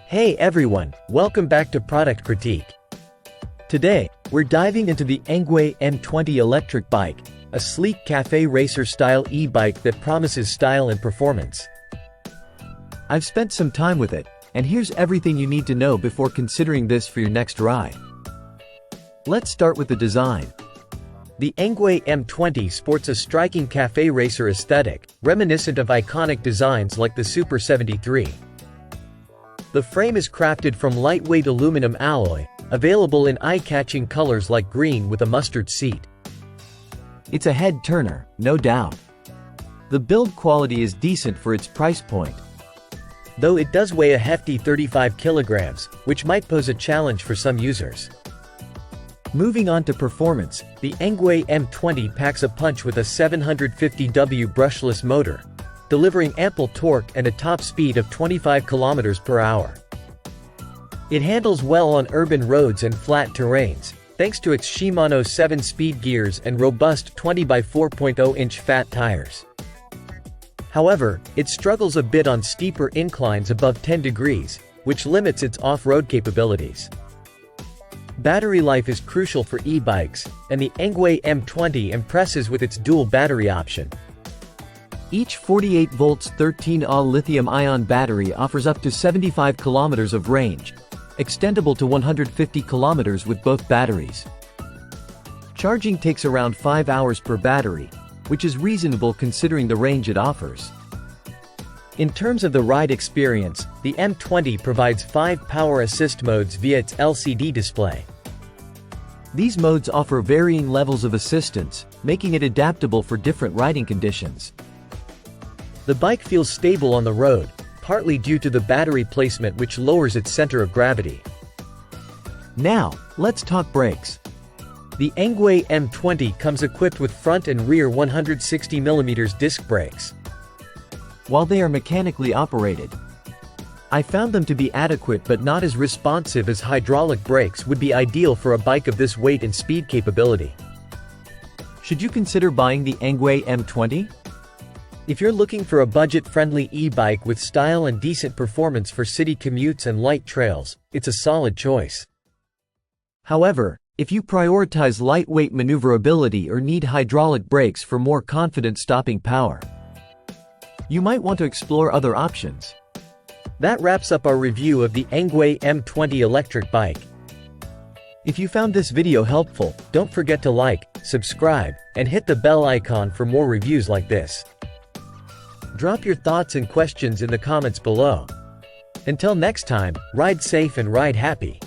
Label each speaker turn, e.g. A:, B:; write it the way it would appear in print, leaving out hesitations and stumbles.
A: Hey everyone, welcome back to Product Critique. Today, we're diving into the Engwe M20 electric bike, a sleek cafe racer-style e-bike that promises style and performance. I've spent some time with it, and here's everything you need to know before considering this for your next ride. Let's start with the design. The Engwe M20 sports a striking cafe racer aesthetic, reminiscent of iconic designs like the Super 73. The frame is crafted from lightweight aluminum alloy, available in eye-catching colors like green with a mustard seat. It's a head-turner, no doubt. The build quality is decent for its price point, though it does weigh a hefty 35 kilograms, which might pose a challenge for some users. Moving on to performance, the Engwe M20 packs a punch with a 750W brushless motor, delivering ample torque and a top speed of 25 km per hour. It handles well on urban roads and flat terrains, thanks to its Shimano 7-speed gears and robust 20x4.0-inch fat tires. However, it struggles a bit on steeper inclines above 10 degrees, which limits its off-road capabilities. Battery life is crucial for e-bikes, and the Engwe M20 impresses with its dual battery option. Each 48 volts 13Ah lithium-ion battery offers up to 75 kilometers of range, extendable to 150 kilometers with both batteries. Charging takes around 5 hours per battery, which is reasonable considering the range it offers. In terms of the ride experience, the M20 provides 5 power assist modes via its LCD display. These modes offer varying levels of assistance, making it adaptable for different riding conditions. The bike feels stable on the road, partly due to the battery placement which lowers its center of gravity. Now, let's talk brakes. The Engwe M20 comes equipped with front and rear 160mm disc brakes. While they are mechanically operated, I found them to be adequate but not as responsive as hydraulic brakes would be ideal for a bike of this weight and speed capability. Should you consider buying the Engwe M20? If you're looking for a budget-friendly e-bike with style and decent performance for city commutes and light trails, it's a solid choice. However, if you prioritize lightweight maneuverability or need hydraulic brakes for more confident stopping power, you might want to explore other options. That wraps up our review of the Engwe M20 electric bike. If you found this video helpful, don't forget to like, subscribe, and hit the bell icon for more reviews like this. Drop your thoughts and questions in the comments below. Until next time, ride safe and ride happy.